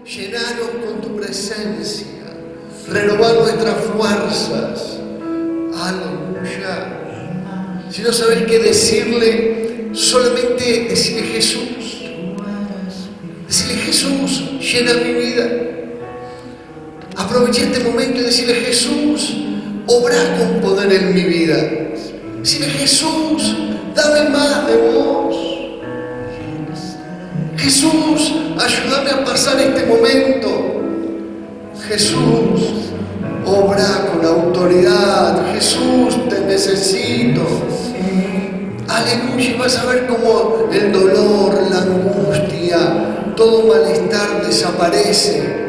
llenanos con tu presencia, renovar nuestras fuerzas. Aleluya. Si no sabes qué decirle, solamente decirle Jesús. Decirle Jesús, llena mi vida. Aproveché este momento y decirle Jesús, obra con poder en mi vida. Decirle Jesús, dame más de vos. Jesús, ayúdame a pasar este momento. Jesús, obra con autoridad. Jesús, te necesito. Aleluya, y vas a ver cómo el dolor, la angustia, todo malestar desaparece.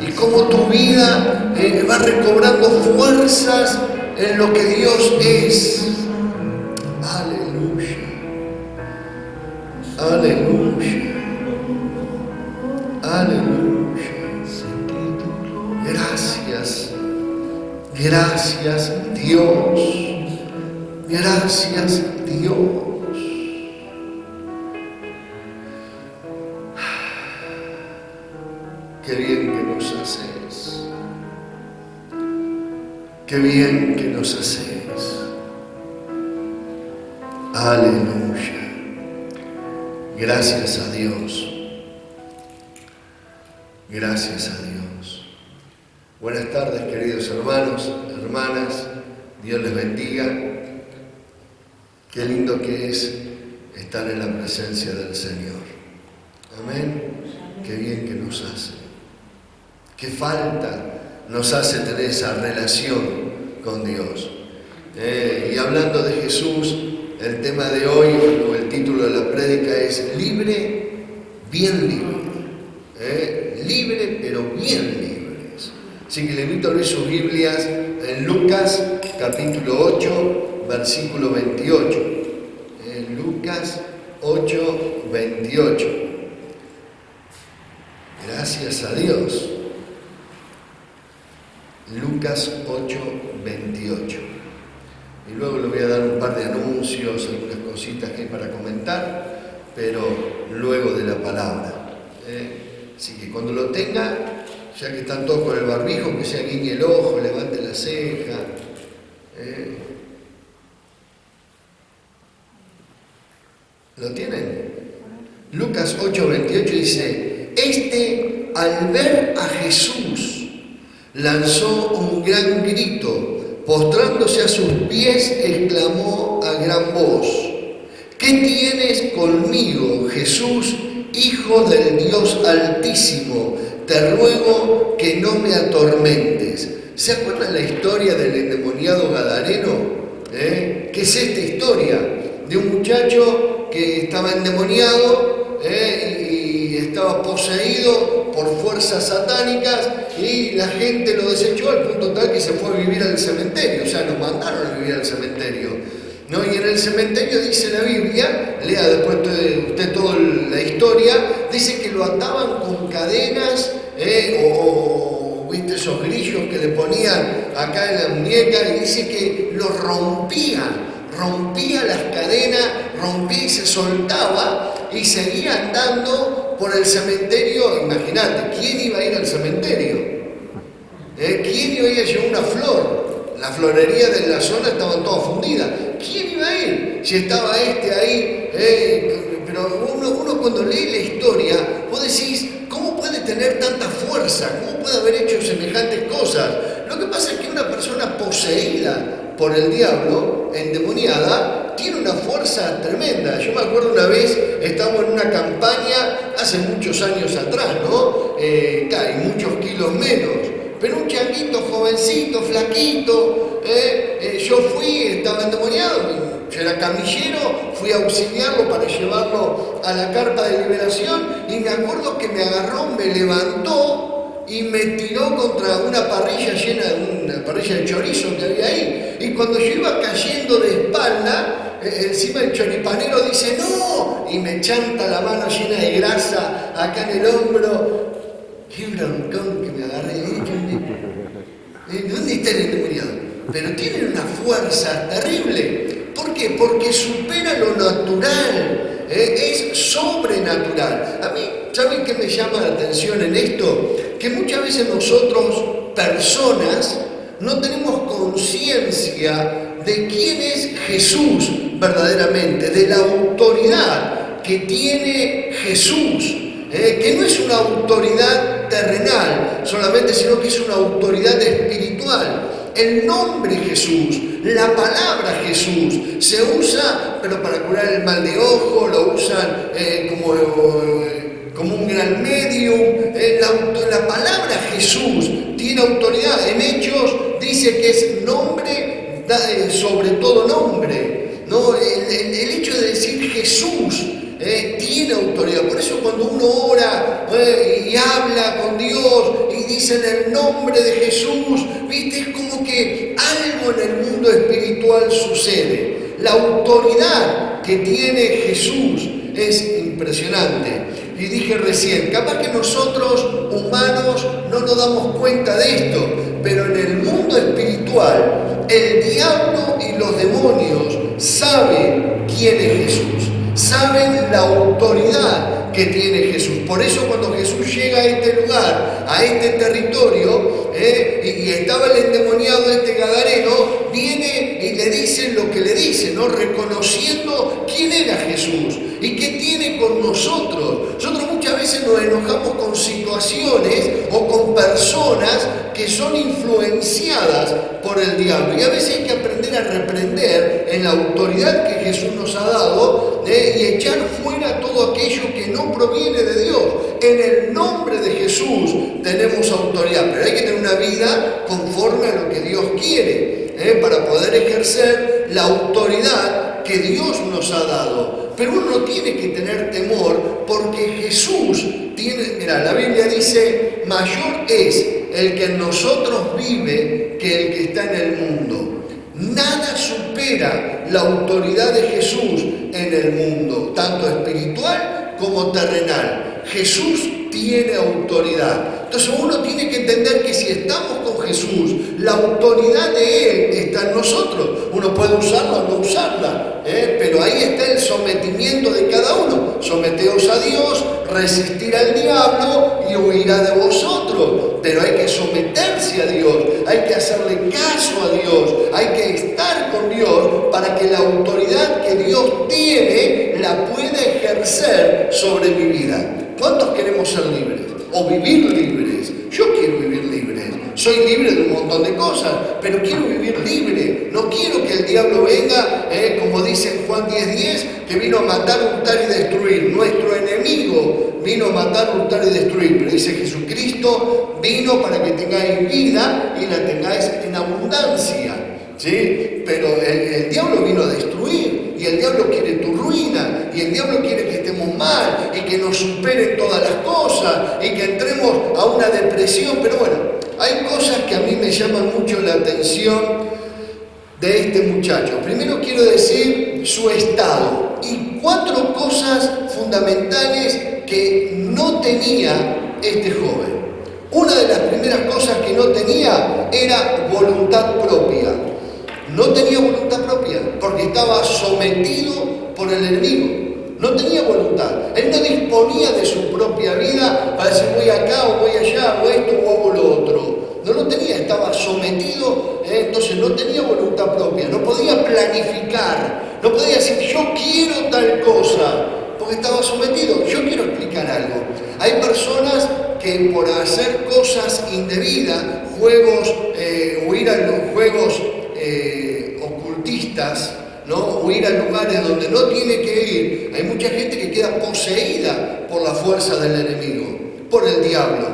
Y cómo tu vida va recobrando fuerzas en lo que Dios es. Aleluya. Aleluya. Aleluya. Gracias. Gracias, Dios. Gracias, Dios. Qué bien que nos haces. Qué bien que nos haces. Aleluya. Gracias a Dios. Gracias a Dios. Buenas tardes, queridos hermanos, hermanas. Dios les bendiga. Qué lindo que es estar en la presencia del Señor. Amén. Qué bien que nos hace. Qué falta nos hace tener esa relación con Dios. Y hablando de Jesús, el tema de hoy, o el título de la prédica es libre, bien libre. Libre, pero bien libres. Así que le invito a abrir sus Biblias en Lucas, capítulo 8, versículo 28. Lucas 8, 28. Gracias a Dios. Lucas 8, 28. Y luego le voy a dar un par de anuncios, algunas cositas que hay para comentar, pero luego de la palabra. Así que cuando lo tenga, ya que están todos con el barbijo, que se guiñe el ojo, levante la ceja. ¿Lo tienen? Lucas 8, 28 dice: Este, al ver a Jesús, lanzó un gran grito, postrándose a sus pies, exclamó a gran voz: ¿Qué tienes conmigo, Jesús, Hijo del Dios Altísimo? Te ruego que no me atormentes. ¿Se acuerdan la historia del endemoniado gadareno? ¿Qué es esta historia? De un muchacho que estaba endemoniado y estaba poseído por fuerzas satánicas, y la gente lo desechó al punto tal que se fue a vivir al cementerio. O sea, lo mandaron a vivir al cementerio, ¿no? Y en el cementerio dice la Biblia, lea después usted toda la historia, dice que lo ataban con cadenas, o viste esos grillos que le ponían acá en la muñeca, y dice que lo rompía las cadenas, rompía y se soltaba y seguía andando por el cementerio. Imagínate, ¿quién iba a ir al cementerio? ¿Quién iba a ir a llevar una flor? La florería de la zona estaban todas fundidas. ¿Quién iba a ir? Si estaba ahí, pero uno cuando lee la historia, vos decís, ¿cómo puede tener tanta fuerza? ¿Cómo puede haber hecho semejantes cosas? Lo que pasa es que una persona poseída por el diablo, endemoniada, tiene una fuerza tremenda. Yo me acuerdo una vez, estábamos en una campaña, hace muchos años atrás, ¿no? Y muchos kilos menos, pero un changuito jovencito, flaquito, yo fui, estaba endemoniado, yo era camillero, fui a auxiliarlo para llevarlo a la carpa de liberación, y me acuerdo que me agarró, me levantó y me tiró contra una parrilla llena de una parrilla de chorizo que había ahí. Y cuando yo iba cayendo de espalda, encima el choripanero dice ¡no! Y me chanta la mano llena de grasa acá en el hombro. ¡Qué broncón que me agarré! ¿Dónde está el endemoniado? Pero tienen una fuerza terrible. ¿Por qué? Porque supera lo natural. es sobrenatural. A mí, ¿saben qué me llama la atención en esto? Que muchas veces nosotros, personas, no tenemos conciencia de quién es Jesús verdaderamente, de la autoridad que tiene Jesús, que no es una autoridad terrenal solamente, sino que es una autoridad espiritual. El nombre Jesús, la palabra Jesús, se usa, pero para curar el mal de ojo, lo usan como un gran medium. La palabra Jesús tiene autoridad. En Hechos dice que es nombre sobre todo nombre, ¿no? El hecho de decir Jesús tiene autoridad. Por eso cuando uno ora y habla con Dios y dice en el nombre de Jesús, ¿viste? Es como que algo en el mundo espiritual sucede. La autoridad que tiene Jesús es impresionante. Y dije recién, capaz que nosotros humanos no nos damos cuenta de esto, pero en el mundo espiritual el diablo y los demonios saben quién es Jesús, saben la autoridad que tiene Jesús. Por eso cuando Jesús llega a este lugar, a este territorio, y estaba el endemoniado Gadareno, viene y le dice lo que le dice, ¿no? Reconociendo quién era Jesús y qué tiene con nosotros. Nosotros muchas veces nos enojamos con situaciones o con personas que son influenciadas por el diablo. Y a veces hay que aprender a reprender en la autoridad que Jesús nos ha dado, y echar fuera todo aquello que no proviene de Dios. En el nombre de Jesús tenemos autoridad, pero hay que tener una vida conforme a lo que Dios quiere, para poder ejercer la autoridad que Dios nos ha dado. Pero uno no tiene que tener temor, porque Jesús tiene, mira, la Biblia dice, mayor es el que en nosotros vive que el que está en el mundo. Nada supera la autoridad de Jesús en el mundo, tanto espiritual como terrenal. Jesús tiene autoridad. Entonces uno tiene que entender que si estamos con Jesús, la autoridad de Él está en nosotros. Uno puede usarla o no usarla, pero ahí está el sometimiento de cada uno. Someteos a Dios, resistir al diablo y huirá de vosotros. Pero hay que someterse a Dios, hay que hacerle caso a Dios, hay que estar con Dios para que la autoridad que Dios tiene la pueda ejercer sobre mi vida. ¿Cuántos queremos ser libres? O vivir libres. Yo quiero vivir libre. Soy libre de un montón de cosas, pero quiero vivir libre. No quiero que el diablo venga, como dice en Juan 10:10, que vino a matar, hurtar y destruir. Nuestro enemigo vino a matar, hurtar y destruir. Pero dice Jesucristo vino para que tengáis vida y la tengáis en abundancia. ¿Sí? Pero el diablo vino a destruir, y el diablo quiere tu ruina, y el diablo quiere que estemos mal y que nos superen todas las cosas y que entremos a una depresión. Pero bueno, hay cosas que a mí me llaman mucho la atención de este muchacho. Primero quiero decir su estado y 4 cosas fundamentales que no tenía este joven. Una de las primeras cosas que no tenía era voluntad propia. No tenía voluntad propia porque estaba sometido por el enemigo. No tenía voluntad. Él no disponía de su propia vida para decir voy acá o voy allá, o esto o hago lo otro. No lo tenía, estaba sometido, entonces no tenía voluntad propia. No podía planificar, no podía decir yo quiero tal cosa, porque estaba sometido. Yo quiero explicar algo. Hay personas que por hacer cosas indebidas, juegos, o ir a los juegos ocultistas, ¿no? O ir a lugares donde no tiene que ir, hay mucha gente que queda poseída por la fuerza del enemigo, por el diablo,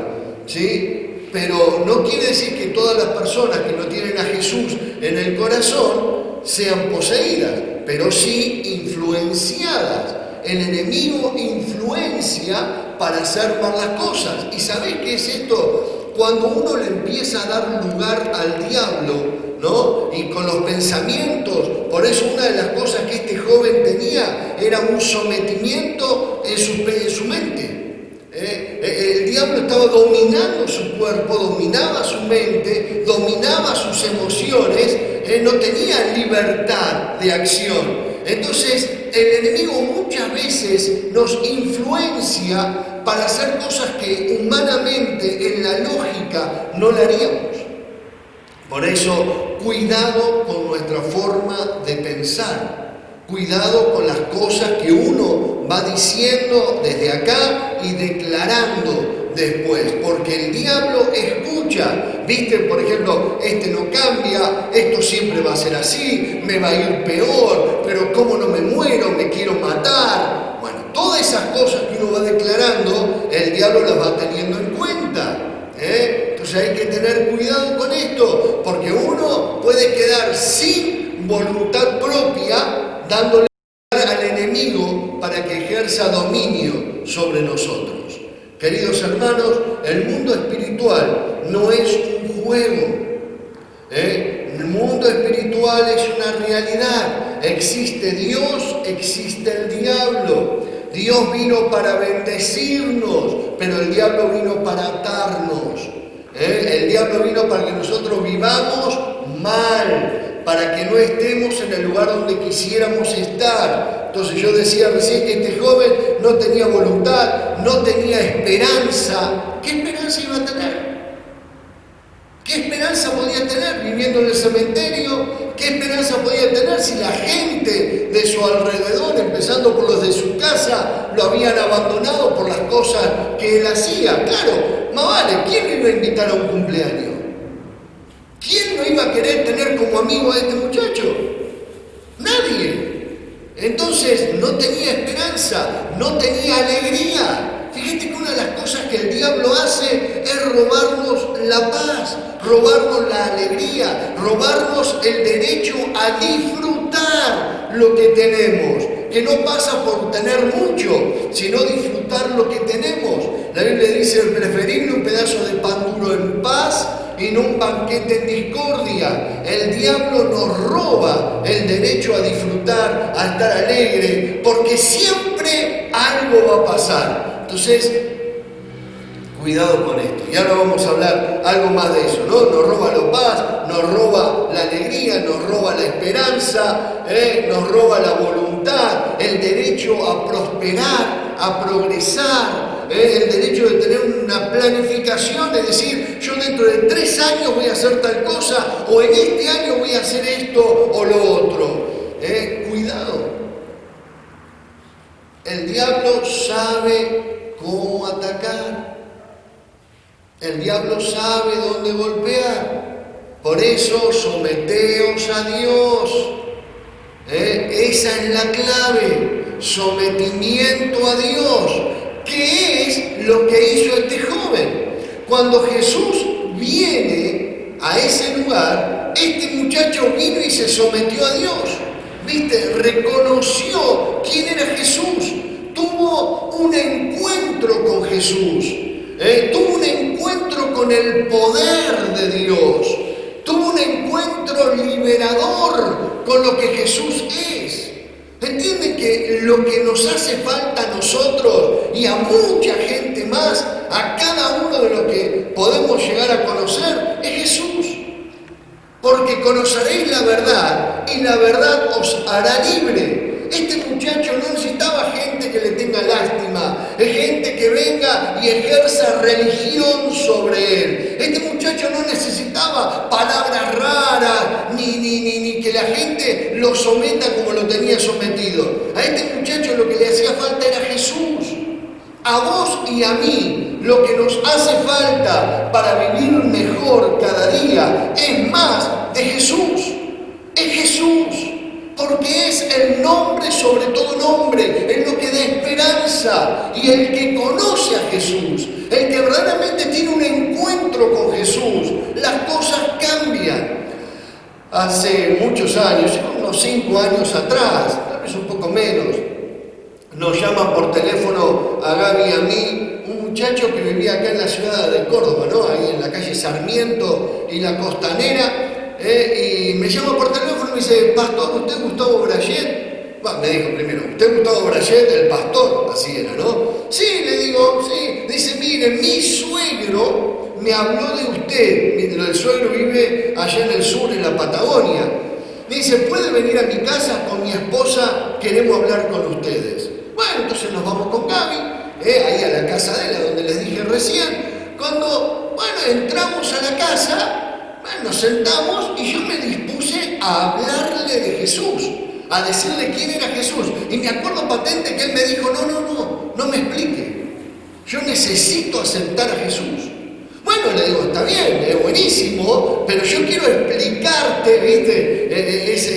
¿sí? Pero no quiere decir que todas las personas que no tienen a Jesús en el corazón sean poseídas, pero sí influenciadas. El enemigo influencia para hacer mal las cosas. ¿Y sabés qué es esto? Cuando uno le empieza a dar lugar al diablo, ¿no? Y con los pensamientos. Por eso una de las cosas que este joven tenía era un sometimiento en su mente. El diablo estaba dominando su cuerpo, dominaba su mente, dominaba sus emociones, no tenía libertad de acción. Entonces el enemigo muchas veces nos influencia para hacer cosas que humanamente, en la lógica, no la haríamos. Por eso, cuidado con nuestra forma de pensar. Cuidado con las cosas que uno va diciendo desde acá y declarando después, porque el diablo escucha. Viste, por ejemplo, este no cambia, esto siempre va a ser así, me va a ir peor, pero cómo no me muero, me quiero matar. Bueno, todas esas cosas que uno va declarando, el diablo las va teniendo en cuenta. Entonces hay que tener cuidado con esto, porque uno puede quedar sin voluntad propia, dándole al enemigo para que ejerza dominio sobre nosotros. Queridos hermanos, el mundo espiritual no es un juego. El mundo espiritual es una realidad. Existe Dios, existe el diablo. Dios vino para bendecirnos, pero el diablo vino para atarnos. El diablo vino para que nosotros vivamos mal, para que no estemos en el lugar donde quisiéramos estar. Entonces yo decía recién que este joven no tenía voluntad, no tenía esperanza. ¿Qué esperanza iba a tener? ¿Qué esperanza podía tener viviendo en el cementerio? ¿Qué esperanza podía tener si la gente de su alrededor, empezando por los de su casa, lo habían abandonado por las cosas que él hacía? Claro, más vale, ¿quién lo iba a invitar a un cumpleaños? ¿Quién no iba a querer tener como amigo a este muchacho? Nadie. Entonces no tenía esperanza, no tenía alegría. Fíjate que una de las cosas que el diablo hace es robarnos la paz, robarnos la alegría, robarnos el derecho a disfrutar lo que tenemos, que no pasa por tener mucho, sino disfrutar lo que tenemos. La Biblia dice, preferible un pedazo de pan duro en paz y no un banquete en discordia. El diablo nos roba el derecho a disfrutar, a estar alegre, porque siempre algo va a pasar. Entonces, cuidado con esto. Y ahora vamos a hablar algo más de eso, ¿no? Nos roba la paz, nos roba la alegría, nos roba la esperanza, nos roba la voluntad, el derecho a prosperar, a progresar, el derecho de tener una planificación, de decir, yo dentro de 3 años voy a hacer tal cosa, o en este año voy a hacer esto o lo otro. Cuidado. El diablo sabe cómo atacar. El diablo sabe dónde golpear. Por eso, someteos a Dios. Esa es la clave. Sometimiento a Dios. ¿Qué es lo que hizo este joven? Cuando Jesús viene a ese lugar, este muchacho vino y se sometió a Dios. ¿Viste? Reconoció quién era Jesús. Tuvo un encuentro con Jesús. Tuvo un encuentro con el poder de Dios. Tuvo un encuentro liberador con lo que Jesús es. ¿Entienden que lo que nos hace falta a nosotros y a mucha gente más, a cada uno de los que podemos llegar a conocer, es Jesús? Porque conoceréis la verdad y la verdad os hará libre. Este muchacho no necesitaba gente que le tenga lástima, es gente que venga y ejerza religión sobre él. Este muchacho no necesitaba palabras raras, ni que la gente lo someta como lo tenía sometido. A este muchacho lo que le hacía falta era Jesús. A vos y a mí, lo que nos hace falta para vivir mejor cada día es más de Jesús. Es Jesús. Porque es el nombre sobre todo nombre, es lo que da esperanza. Y el que conoce a Jesús, el que verdaderamente tiene un encuentro con Jesús, las cosas cambian. Hace muchos años, unos 5 años atrás, tal vez un poco menos, nos llaman por teléfono a Gaby y a mí, un muchacho que vivía acá en la ciudad de Córdoba, ¿no? Ahí en la calle Sarmiento y la Costanera. Y me llama por teléfono y me dice, pastor, ¿usted es Gustavo Brayet? Bueno, me dijo primero, ¿usted es Gustavo Brayet, el pastor? Así era, ¿no? Sí, le digo, sí. Dice, mire, mi suegro me habló de usted. El suegro vive allá en el sur, en la Patagonia. Me dice, ¿puede venir a mi casa con mi esposa? Queremos hablar con ustedes. Bueno, entonces nos vamos con Gaby, ahí a la casa de él, donde les dije recién. Cuando, entramos a la casa, nos sentamos y yo me dispuse a hablarle de Jesús, a decirle quién era Jesús. Y me acuerdo patente que él me dijo, no me explique. Yo necesito aceptar a Jesús. Bueno, le digo, está bien, es buenísimo, pero yo quiero explicarte, ¿viste?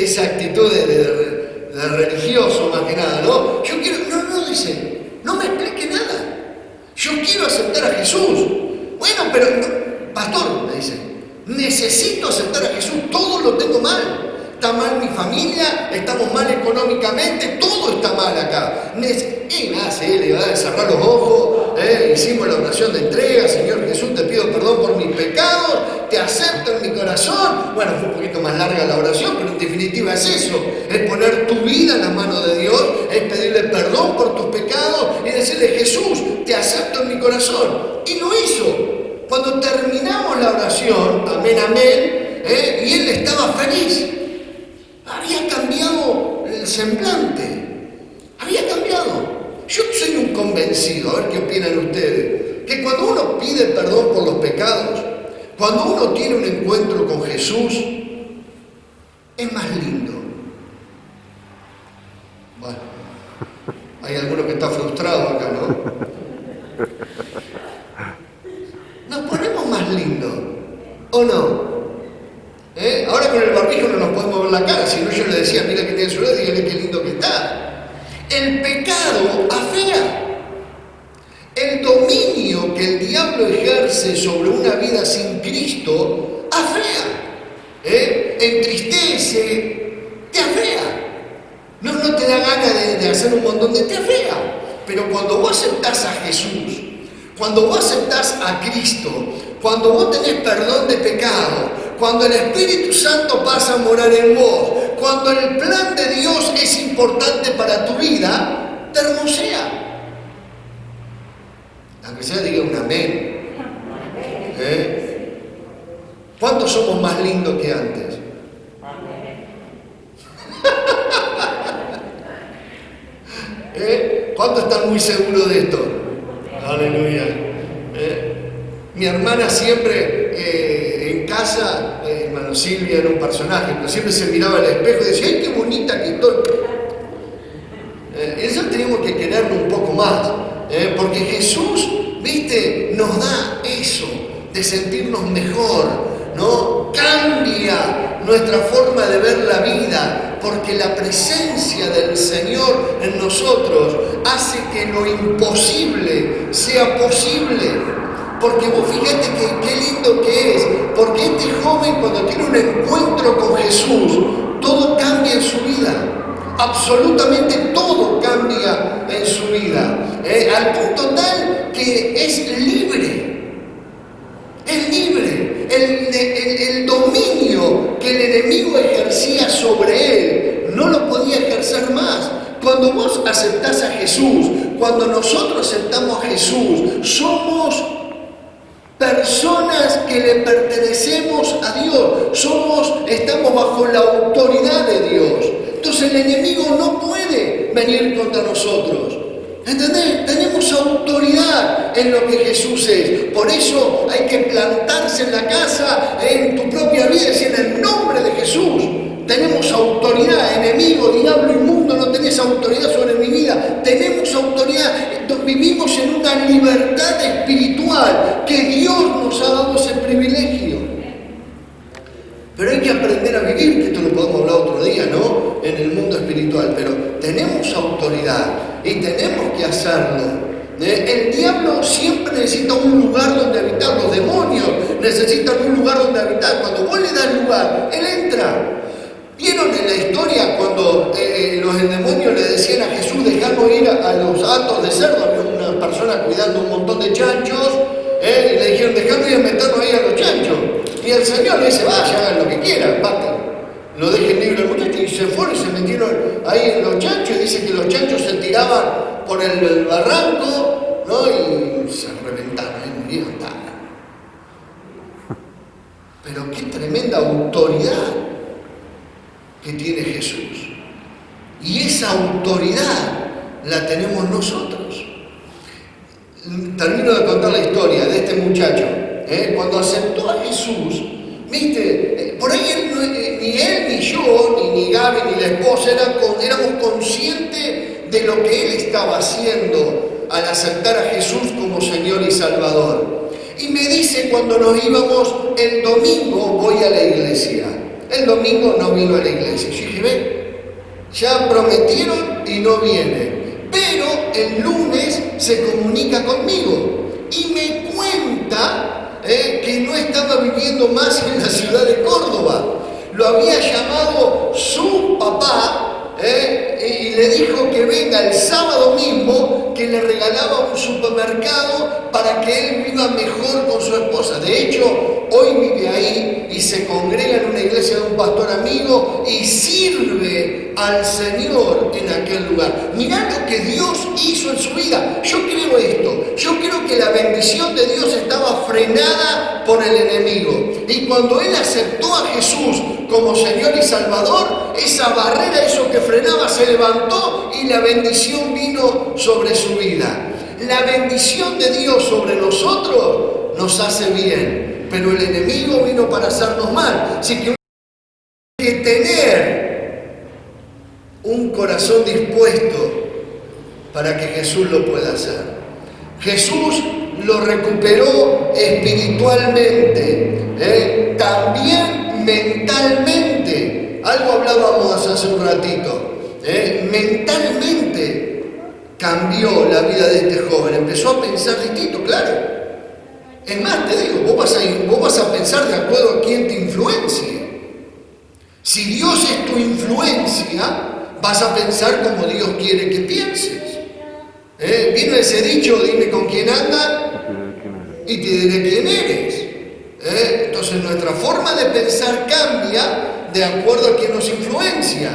Esa actitud de religioso más que nada, ¿no? Yo quiero, dice, no me explique nada. Yo quiero aceptar a Jesús. Bueno, pero, pastor, me dice, necesito aceptar a Jesús, todo lo tengo mal. Está mal mi familia, estamos mal económicamente, todo está mal acá. Y nada, sí, le va a cerrar los ojos, hicimos la oración de entrega, Señor Jesús, te pido perdón por mis pecados, te acepto en mi corazón. Bueno, fue un poquito más larga la oración, pero en definitiva es eso, es poner tu vida en las manos de Dios, es pedirle perdón por tus pecados y decirle, Jesús, te acepto en mi corazón. Y lo hizo. Cuando terminamos la oración, amén, amén, y él estaba feliz. Había cambiado el semblante, había cambiado. Yo soy un convencido, a ver qué opinan ustedes, que cuando uno pide perdón por los pecados, cuando uno tiene un encuentro con Jesús, es más lindo. Bueno, hay alguno que está frustrado acá, ¿no? Nos ponemos más lindos, ¿o no? Ahora con el barbijo no nos podemos ver la cara, si no yo le decía, mira que tiene su lado, dígale qué lindo que está. El pecado afea. El dominio que el diablo ejerce sobre una vida sin Cristo afea. Entristece, te afea. No te da ganas de hacer un montón te afea. Pero cuando vos aceptás a Jesús, cuando vos aceptás a Cristo, cuando vos tenés perdón de pecado, cuando el Espíritu Santo pasa a morar en vos, cuando el plan de Dios es importante para tu vida, te hermosea. Aunque sea diga un amén. ¿Cuántos somos más lindos que antes? ¿Cuántos están muy seguros de esto? Aleluya. Mi hermana siempre en casa, hermano Silvia era un personaje, pero siempre se miraba al espejo y decía, ¡ay, qué bonita que estoy! Eso tenemos que quererlo un poco más, porque Jesús, viste, nos da eso, de sentirnos mejor, ¿no? Cambia nuestra forma de ver la vida, porque la presencia del Señor en nosotros hace que lo imposible sea posible. Porque vos fíjate que qué lindo que es, porque este joven cuando tiene un encuentro con Jesús, todo cambia en su vida, absolutamente todo cambia en su vida, al punto tal que es libre. Es libre. El dominio que el enemigo ejercía sobre él no lo podía ejercer más. Cuando vos aceptás a Jesús, cuando nosotros aceptamos a Jesús, somos personas que le pertenecemos a Dios. Estamos bajo la autoridad de Dios. Entonces el enemigo no puede venir contra nosotros. ¿Entendés? Tenemos autoridad en lo que Jesús es. Por eso hay que plantarse en la casa, en tu propia vida, y decir en el nombre de Jesús. Tenemos autoridad, enemigo, diablo inmundo, no tenés autoridad sobre mi vida. Tenemos autoridad, vivimos en una libertad espiritual que Dios nos ha dado ese privilegio. Pero hay que aprender a vivir, que esto lo podemos hablar otro día, ¿no? En el mundo espiritual, pero tenemos autoridad y tenemos que hacerlo. El diablo siempre necesita un lugar donde habitar, los demonios necesitan un lugar donde habitar. Cuando vos le das lugar, él entra. ¿Vieron en la historia cuando los demonios le decían a Jesús, dejarnos ir a los hatos de cerdo? Había una persona cuidando un montón de chanchos, y le dijeron, dejarnos ir a meternos ahí a los chanchos. Y el Señor le dice, vaya, hagan lo que quieran, paten. Lo dejen libre al muchacho, y se fueron y se metieron ahí en los chanchos, y dice que los chanchos se tiraban por el barranco, ¿no? Y se reventaron, ahí murieron. Pero qué tremenda autoridad. que tiene Jesús. Y esa autoridad la tenemos nosotros. Termino de contar la historia de este muchacho. Cuando aceptó a Jesús, ¿viste? Por ahí ni él, ni yo, ni Gaby, ni la esposa éramos conscientes de lo que él estaba haciendo al aceptar a Jesús como Señor y Salvador. Y me dice cuando nos íbamos, el domingo voy a la iglesia. El domingo no vino a la iglesia. Yo dije, ven, ya prometieron y no viene. Pero el lunes se comunica conmigo y me cuenta que no estaba viviendo más en la ciudad de Córdoba. Lo había llamado su papá y le dijo que venga el sábado mismo, que le regalaba un supermercado para que él viva mejor con su esposa. De hecho, hoy vive ahí y se congrega en una iglesia de un pastor amigo y sirve al Señor en aquel lugar. Mirá lo que Dios hizo en su vida. Yo creo esto. Yo creo que la bendición de Dios estaba frenada por el enemigo. Y cuando él aceptó a Jesús como Señor y Salvador, esa barrera, eso que frenaba, se levantó y la bendición vino sobre su vida. La bendición de Dios sobre nosotros nos hace bien, pero el enemigo vino para hacernos mal. Así que hay que tener un corazón dispuesto para que Jesús lo pueda hacer. Jesús lo recuperó espiritualmente, también mentalmente. Algo hablábamos hace un ratito. Mentalmente cambió la vida de este joven. Empezó a pensar distinto, claro. Es más, te digo, vos vas a pensar de acuerdo a quién te influencie. Si Dios es tu influencia, vas a pensar como Dios quiere que pienses. Vino ese dicho, dime con quién anda y te diré quién eres. Entonces nuestra forma de pensar cambia de acuerdo a quién nos influencia.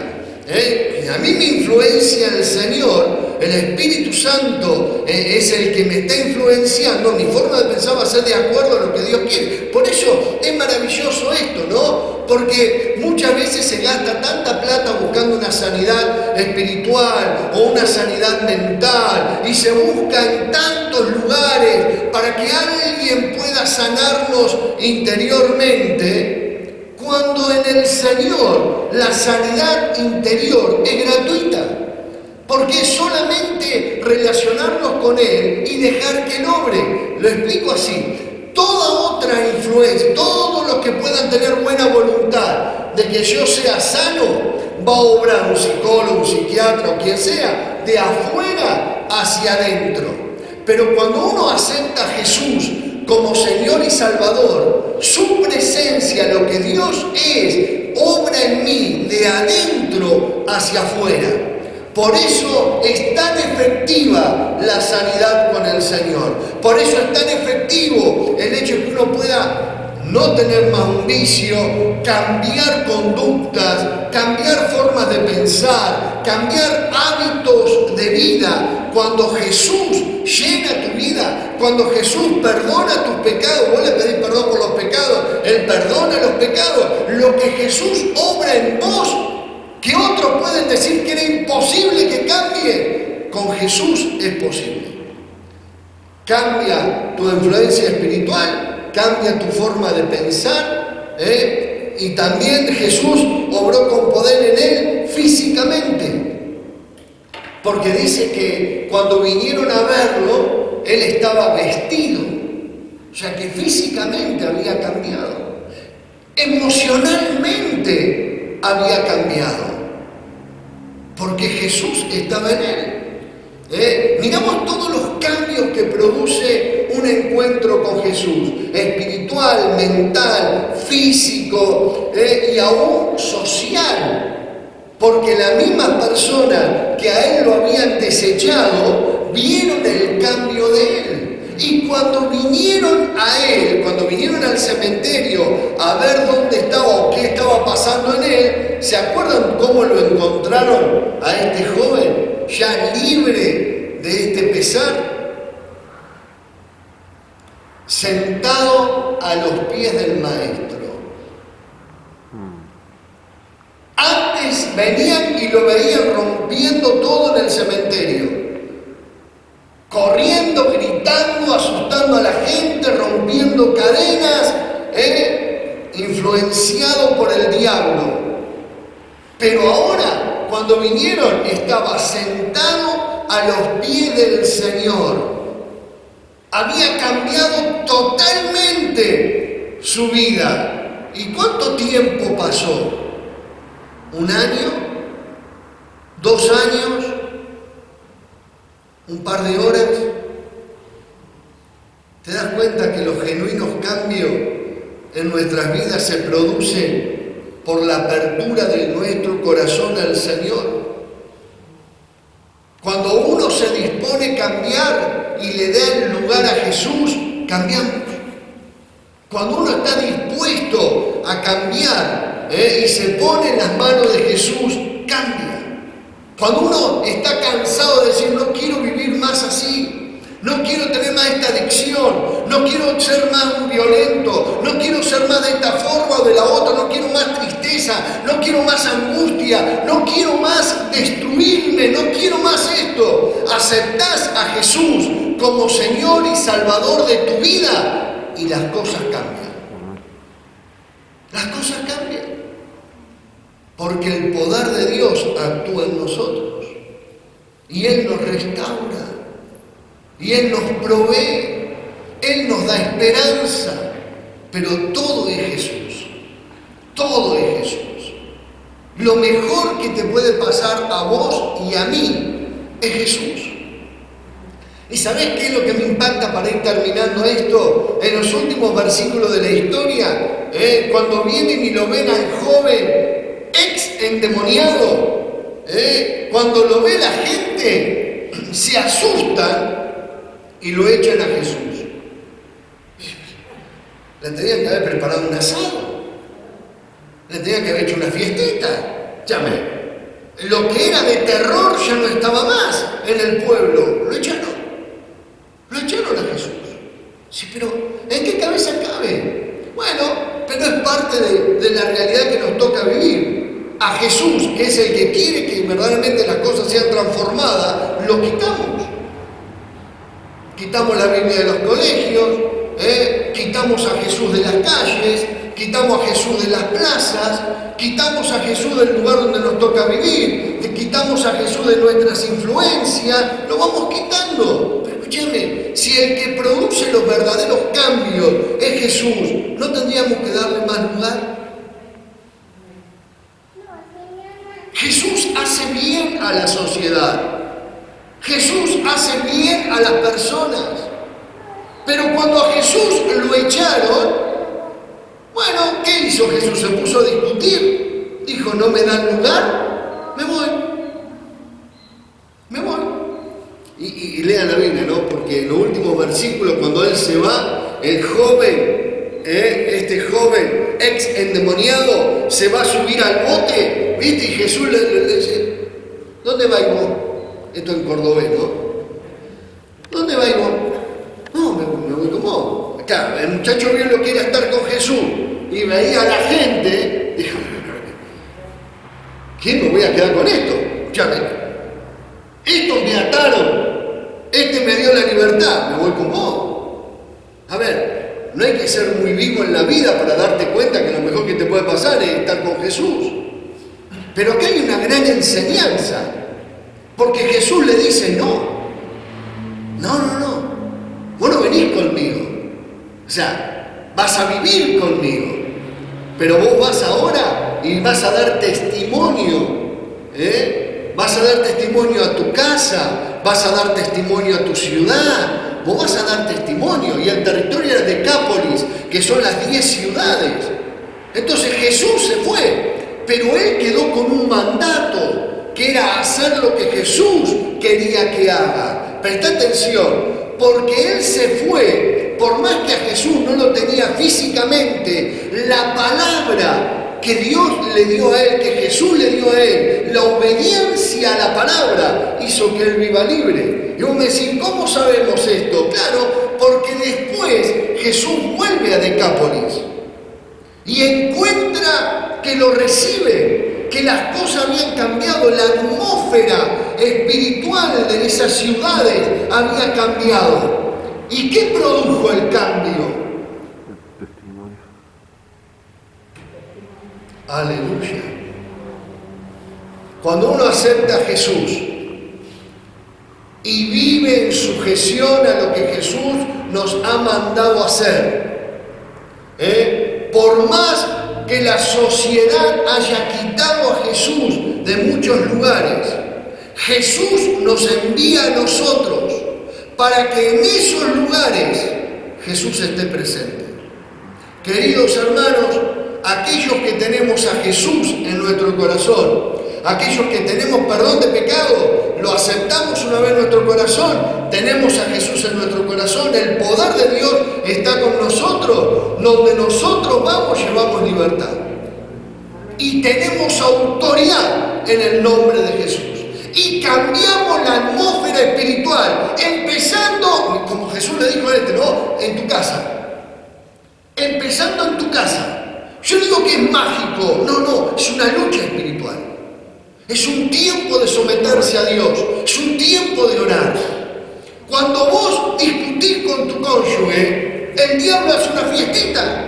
A mí me influencia el Señor, el Espíritu Santo es el que me está influenciando. Mi forma de pensar va a ser de acuerdo a lo que Dios quiere. Por eso es maravilloso esto, ¿no? Porque muchas veces se gasta tanta plata buscando una sanidad espiritual o una sanidad mental y se busca en tantos lugares para que alguien pueda sanarnos interiormente, cuando en el Señor la sanidad interior es gratuita. Porque es solamente relacionarnos con Él y dejar que Él obre. Lo explico así. Toda otra influencia, todos los que puedan tener buena voluntad de que yo sea sano, va a obrar un psicólogo, un psiquiatra o quien sea, de afuera hacia adentro. Pero cuando uno acepta a Jesús como Señor y Salvador, su presencia, lo que Dios es, obra en mí de adentro hacia afuera. Por eso es tan efectiva la sanidad con el Señor. Por eso es tan efectivo el hecho de que uno pueda no tener más un vicio, cambiar conductas, cambiar formas de pensar, cambiar hábitos de vida. Cuando Jesús llena tu vida, cuando Jesús perdona tus pecados, vos le pedís perdón por los pecados, Él perdona los pecados. Lo que Jesús obra en vos, que otros pueden decir que era imposible que cambie, con Jesús es posible. Cambia tu influencia espiritual, cambia tu forma de pensar, y también Jesús obró con poder en él físicamente, porque dice que cuando vinieron a verlo, él estaba vestido, o sea que físicamente había cambiado, emocionalmente había cambiado, porque Jesús estaba en él. Miramos todos los cambios que produce un encuentro con Jesús, espiritual, mental, físico, y aún social, porque la misma persona que a él lo habían desechado, vieron el cambio de él. Y cuando vinieron a él, cuando vinieron al cementerio a ver dónde estaba o qué estaba pasando en él, ¿se acuerdan cómo lo encontraron a este joven ya libre de este pesar? Sentado a los pies del Maestro. Antes venían y lo veían rompiendo todo en el cementerio. Corriendo, gritando, asustando a la gente, rompiendo cadenas, influenciado por el diablo. Pero ahora, cuando vinieron, estaba sentado a los pies del Señor. Había cambiado totalmente su vida. ¿Y cuánto tiempo pasó? ¿1 año? ¿2 años? ¿Un par de horas? ¿Te das cuenta que los genuinos cambios en nuestras vidas se producen por la apertura de nuestro corazón al Señor? Cuando uno se dispone a cambiar y le da el lugar a Jesús, cambiamos. Cuando uno está dispuesto a cambiar y se pone en las manos de Jesús, cambia. Cuando uno está cansado de decir, no quiero vivir más así, no quiero tener más esta adicción, no quiero ser más violento, no quiero ser más de esta forma o de la otra, no quiero más tristeza, no quiero más angustia, no quiero más destruirme, no quiero más esto. Aceptás a Jesús como Señor y Salvador de tu vida y las cosas cambian. Las cosas cambian. Porque el poder de Dios actúa en nosotros. Y Él nos restaura. Y Él nos provee. Él nos da esperanza. Pero todo es Jesús. Todo es Jesús. Lo mejor que te puede pasar a vos y a mí es Jesús. ¿Y sabés qué es lo que me impacta para ir terminando esto? En los últimos versículos de la historia, cuando vienen y lo ven al joven ex endemoniado, cuando lo ve la gente, se asustan y lo echan a Jesús. Le tenían que haber preparado un asado, le tenían que haber hecho una fiestita. Lo que era de terror ya no estaba más en el pueblo, lo echaron a Jesús. Sí, pero ¿en qué cabeza cabe? Bueno, pero es parte de la realidad que nos toca vivir. A Jesús, que es el que quiere que verdaderamente las cosas sean transformadas, lo quitamos. Quitamos la Biblia de los colegios, quitamos a Jesús de las calles, quitamos a Jesús de las plazas, quitamos a Jesús del lugar donde nos toca vivir, quitamos a Jesús de nuestras influencias, lo vamos quitando. Pero escúchame, si el que produce los verdaderos cambios es Jesús, ¿no tendríamos que darle más lugar? Jesús hace bien a la sociedad. Jesús hace bien a las personas. Pero cuando a Jesús lo echaron, bueno, ¿qué hizo Jesús? Se puso a discutir. Dijo, no me dan lugar, me voy. Y lean la Biblia, ¿no? Porque en los últimos versículos, cuando él se va, el joven, este joven ex endemoniado, se va a subir al bote, ¿viste? Y Jesús le dice, ¿dónde vais vos? Esto en cordobés, ¿no? ¿Dónde vais vos? No, me voy con vos. Acá, el muchacho vio lo que era estar con Jesús y veía a la gente, dijo, ¿quién me voy a quedar con esto? Escúchame, estos me ataron, este me dio la libertad, me voy con vos. A ver, no hay que ser muy vivo en la vida para darte cuenta que lo mejor que te puede pasar es estar con Jesús. Pero acá hay una gran enseñanza, porque Jesús le dice, no, vos no venís conmigo, o sea, vas a vivir conmigo, pero vos vas ahora y vas a dar testimonio, vas a dar testimonio a tu casa, vas a dar testimonio a tu ciudad, vos vas a dar testimonio, y el territorio era Decápolis, que son las 10 ciudades. Entonces Jesús se fue, pero él quedó con un mandato, que era hacer lo que Jesús quería que haga. Presta atención, porque él se fue, por más que a Jesús no lo tenía físicamente, la palabra que Dios le dio a él, que Jesús le dio a él, la obediencia a la palabra, hizo que él viva libre. Y vos me decís, ¿cómo sabemos esto? Claro, porque después Jesús vuelve a Decápolis y encuentra que lo recibe, que que las cosas habían cambiado, la atmósfera espiritual de esas ciudades había cambiado. ¿Y qué produjo el cambio? Aleluya. Cuando uno acepta a Jesús y vive en sujeción a lo que Jesús nos ha mandado hacer, por más que la sociedad haya quitado a Jesús de muchos lugares, Jesús nos envía a nosotros para que en esos lugares Jesús esté presente. Queridos hermanos, aquellos que tenemos a Jesús en nuestro corazón, aquellos que tenemos perdón de pecado, lo aceptamos una vez en nuestro corazón, tenemos a Jesús en nuestro corazón, el poder de Dios está con nosotros, donde nosotros vamos llevamos libertad. Y tenemos autoridad en el nombre de Jesús. Y cambiamos la atmósfera espiritual, empezando, como Jesús le dijo a en tu casa. Empezando en tu casa. Yo digo que es mágico, no, es una lucha espiritual. Es un tiempo de someterse a Dios, es un tiempo de orar. Cuando vos discutís con tu cónyuge, el diablo hace una fiestita.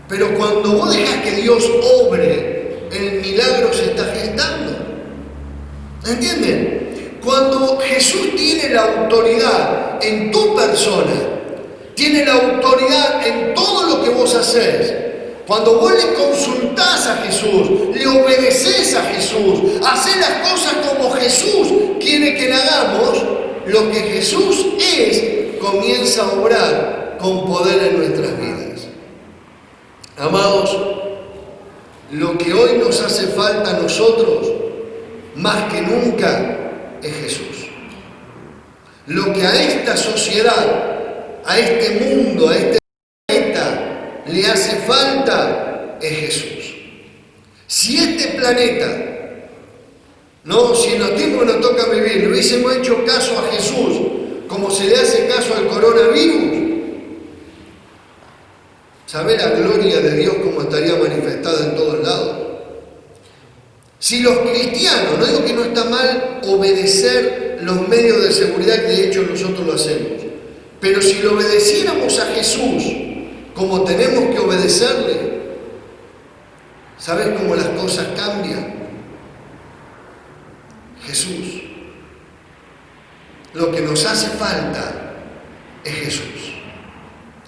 Pero cuando vos dejás que Dios obre, el milagro se está gestando. ¿Entienden? Cuando Jesús tiene la autoridad en tu persona, tiene la autoridad en todo lo que vos hacés, cuando vos le consultás a Jesús, le obedeces a Jesús, hacés las cosas como Jesús quiere que la hagamos, lo que Jesús es comienza a obrar con poder en nuestras vidas. Amados, lo que hoy nos hace falta a nosotros, más que nunca, es Jesús. Lo que a esta sociedad, a este mundo, a este planeta, le hace falta es Jesús. Si este planeta, si en los tiempos que nos toca vivir, le hubiésemos hecho caso a Jesús, como se le hace caso al coronavirus, ¿sabe la gloria de Dios cómo estaría manifestada en todos lados? Si los cristianos, no digo que no está mal obedecer los medios de seguridad, que de hecho nosotros lo hacemos, pero si lo obedeciéramos a Jesús como tenemos que obedecerle, ¿sabes cómo las cosas cambian? Jesús. Lo que nos hace falta es Jesús.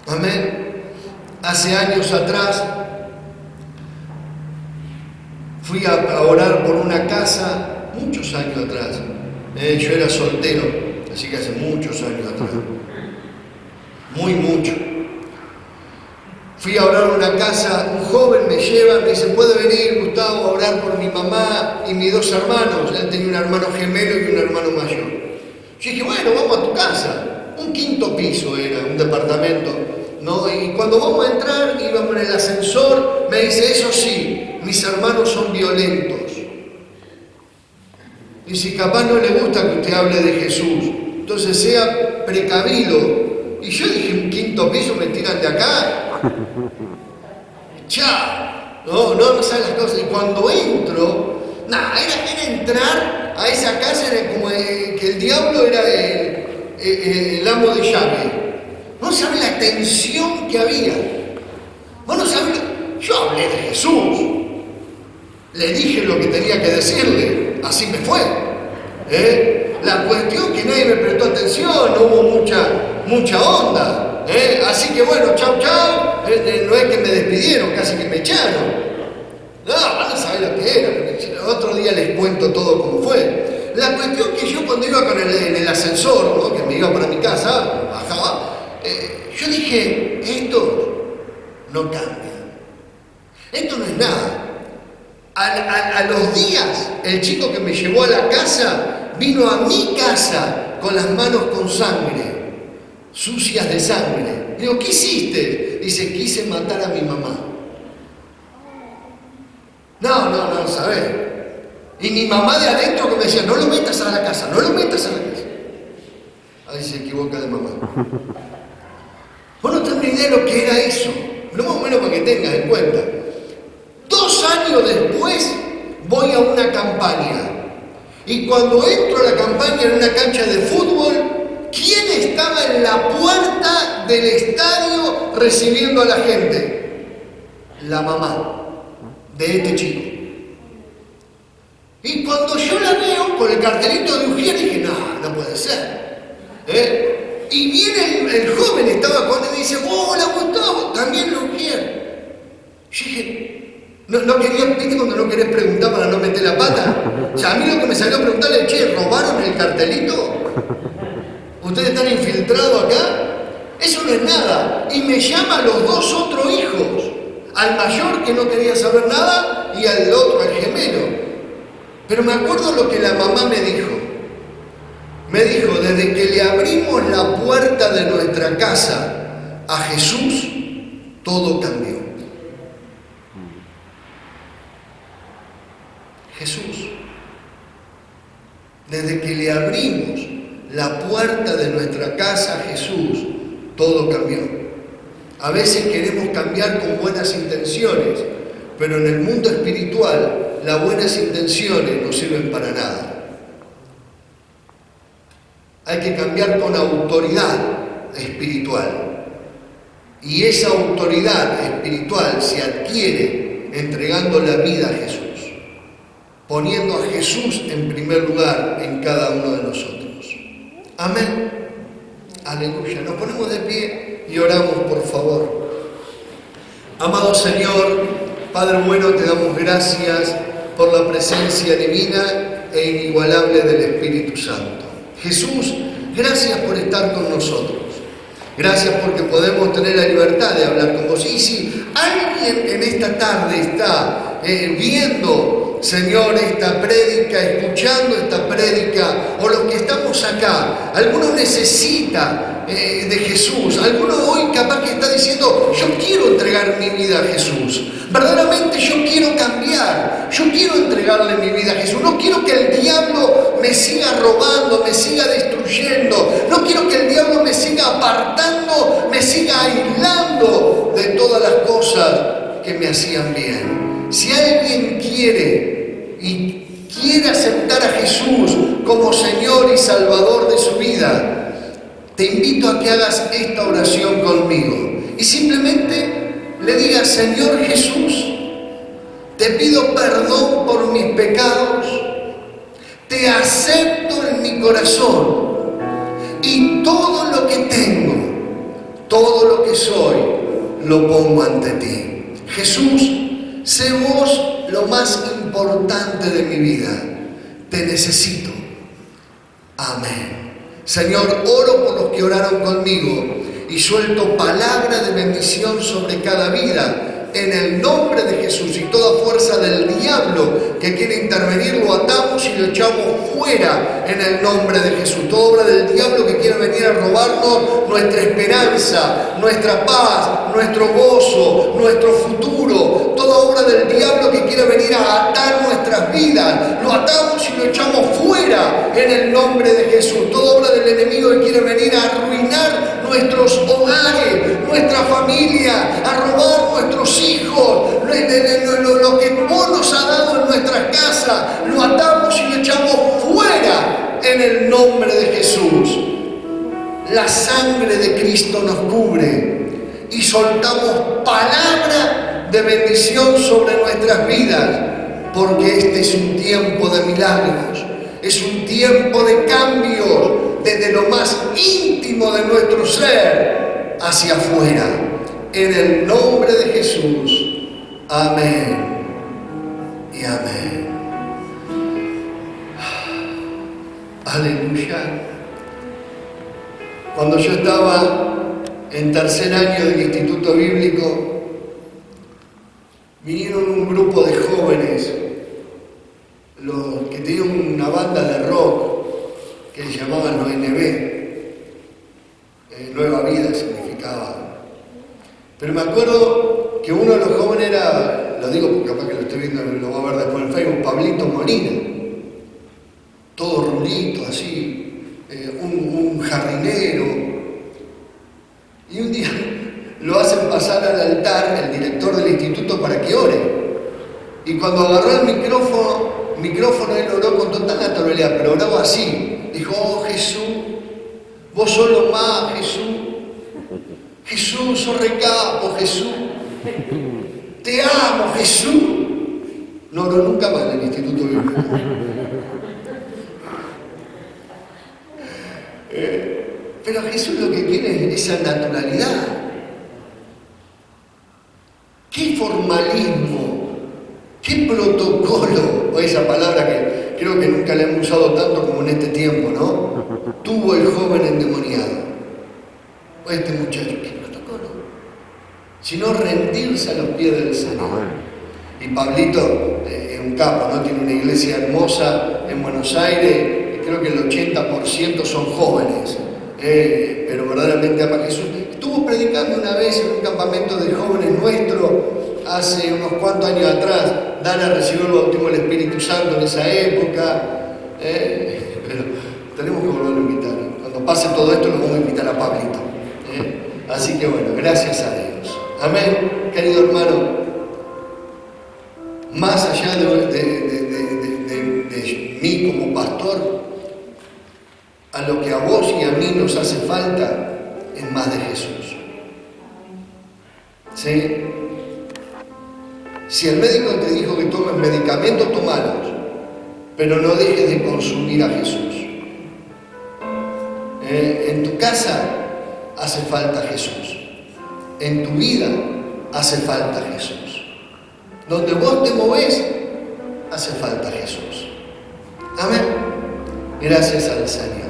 Amén. Hace años atrás fui a orar por una casa, muchos años atrás. Yo era soltero, así que hace muchos años atrás. Mucho. Fui a orar en una casa, un joven me lleva, me dice, ¿puede venir Gustavo a orar por mi mamá y mis dos hermanos? Él tenía un hermano gemelo y un hermano mayor. Yo dije, bueno, vamos a tu casa. Un quinto piso era, un departamento, ¿no? Y cuando vamos a entrar, íbamos en el ascensor, me dice, eso sí, mis hermanos son violentos. Y si capaz no le gusta que usted hable de Jesús, entonces sea precavido. Y yo dije, un quinto piso me tiran de acá. Chao. No saben las cosas. Y cuando entro, era entrar a esa casa, era como que el diablo era el amo de llave. No saben la tensión que había. Vos no saben. Yo hablé de Jesús. Le dije lo que tenía que decirle. Así me fue. La cuestión que nadie me prestó atención, no hubo mucha onda. Así que bueno, chau. No es que me despidieron, casi que me echaron. No, van a saber lo que era. Otro día les cuento todo cómo fue. La cuestión que yo cuando iba en el ascensor, ¿no? Que me iba para mi casa, bajaba, yo dije, esto no cambia. Esto no es nada. A los días, el chico que me llevó a la casa vino a mi casa con las manos con sangre, sucias de sangre. Digo, ¿qué hiciste? Dice, quise matar a mi mamá. No, ¿sabes? Y mi mamá de adentro que me decía, no lo metas a la casa, no lo metas a la casa. Ahí se equivoca de mamá. Vos no tenés ni idea de lo que era eso, pero más o menos para que tengas en cuenta. 2 años después a una campaña. Y cuando entro a la campaña en una cancha de fútbol, ¿quién estaba en la puerta del estadio recibiendo a la gente? La mamá de este chico. Y cuando yo la veo con el cartelito de Ujier, dije, no puede ser. Y viene el joven, estaba con él y dice, hola Gustavo, también lo Ujier. Yo dije, no quería, ¿viste cuando no querés preguntar para no meter la pata? O sea, a mí lo que me salió a preguntarle, che, ¿robaron el cartelito? ¿Ustedes están infiltrados acá? Eso no es nada. Y me llama a los dos otros hijos. Al mayor que no quería saber nada y al otro, al gemelo. Pero me acuerdo lo que la mamá me dijo. Me dijo, desde que le abrimos la puerta de nuestra casa a Jesús, todo cambió. Jesús. Desde que le abrimos la puerta de nuestra casa a Jesús, todo cambió. A veces queremos cambiar con buenas intenciones, pero en el mundo espiritual las buenas intenciones no sirven para nada. Hay que cambiar con autoridad espiritual. Y esa autoridad espiritual se adquiere entregando la vida a Jesús, poniendo a Jesús en primer lugar en cada uno de nosotros. Amén. Aleluya. Nos ponemos de pie y oramos, por favor. Amado Señor, Padre bueno, te damos gracias por la presencia divina e inigualable del Espíritu Santo. Jesús, gracias por estar con nosotros. Gracias porque podemos tener la libertad de hablar con vos. Y si alguien en esta tarde está viendo, Señor, esta prédica, escuchando esta prédica, o los que estamos acá, alguno necesita de Jesús, alguno hoy capaz que está diciendo, yo quiero entregar mi vida a Jesús, verdaderamente yo quiero cambiar, yo quiero entregarle mi vida a Jesús, no quiero que el diablo me siga robando, me siga destruyendo, no quiero que el diablo me siga apartando, me siga aislando de todas las cosas que me hacían bien. Si alguien quiere y quiere aceptar a Jesús como Señor y Salvador de su vida, te invito a que hagas esta oración conmigo y simplemente le digas, Señor Jesús, te pido perdón por mis pecados, te acepto en mi corazón y todo lo que tengo, todo lo que soy, lo pongo ante ti. Jesús, sé vos lo más importante de mi vida. Te necesito. Amén. Señor, oro por los que oraron conmigo y suelto palabra de bendición sobre cada vida en el nombre de Jesús, y toda fuerza del diablo que quiere intervenir lo atamos y lo echamos fuera en el nombre de Jesús. Toda obra del diablo que quiera venir a robarnos nuestra esperanza, nuestra paz, nuestro gozo, nuestro futuro, toda obra del diablo que quiera venir a atar nuestras vidas, lo atamos y lo echamos fuera en el nombre de Jesús. Toda obra del enemigo que quiera venir a arruinar nuestros hogares, nuestra familia, a robar nuestros hijos, lo que vos nos has dado en nuestras casas, lo atamos y lo echamos fuera en el nombre de Jesús. La sangre de Cristo nos cubre y soltamos palabra de bendición sobre nuestras vidas, porque este es un tiempo de milagros, es un tiempo de cambios desde lo más íntimo de nuestro ser hacia afuera. En el nombre de Jesús. Amén y amén. Aleluya. Cuando yo estaba en tercer año del Instituto Bíblico, vinieron un grupo de jóvenes, los que tenían una banda de rock que se llamaban los NB, Nueva Vida significaba. Pero me acuerdo que uno de los jóvenes era, lo digo porque capaz que lo estoy viendo, lo va a ver después en Facebook, Pablito Molina, todo rulito así, un jardinero. Y un día lo hacen pasar al altar el director del instituto para que ore. Y cuando agarró el micrófono, micrófono, él oró con total naturalidad, pero oraba así. Dijo, oh Jesús, vos sos lo más, Jesús. Jesús, sos recapo, Jesús. Te amo, Jesús. No oró nunca más en el Instituto Bíblico. Pero Jesús lo que quiere es esa naturalidad. ¿Qué formalismo? ¿Qué protocolo? O esa palabra que creo que nunca la hemos usado tanto como en este tiempo, ¿no? Tuvo el joven endemoniado. O este muchacho, ¿qué protocolo? Sino rendirse a los pies del Señor. Y Pablito es un capo, ¿no? Tiene una iglesia hermosa en Buenos Aires, creo que el 80% son jóvenes, pero verdaderamente ama a Jesús. Estuvo predicando una vez en un campamento de jóvenes nuestro, hace unos cuantos años atrás. Dana recibió el bautismo del Espíritu Santo en esa época, pero tenemos que volverlo a invitar. Cuando pase todo esto lo vamos a invitar a Pablito. Así que bueno, gracias a Dios. Amén, querido hermano. Más allá de mí como pastor, a lo que a vos y a mí nos hace falta es más de Jesús. ¿Sí? Si el médico te dijo que tomes medicamentos, tómalos, pero no dejes de consumir a Jesús. En tu casa hace falta Jesús. En tu vida hace falta Jesús. Donde vos te movés, hace falta Jesús. Amén. Gracias al Señor.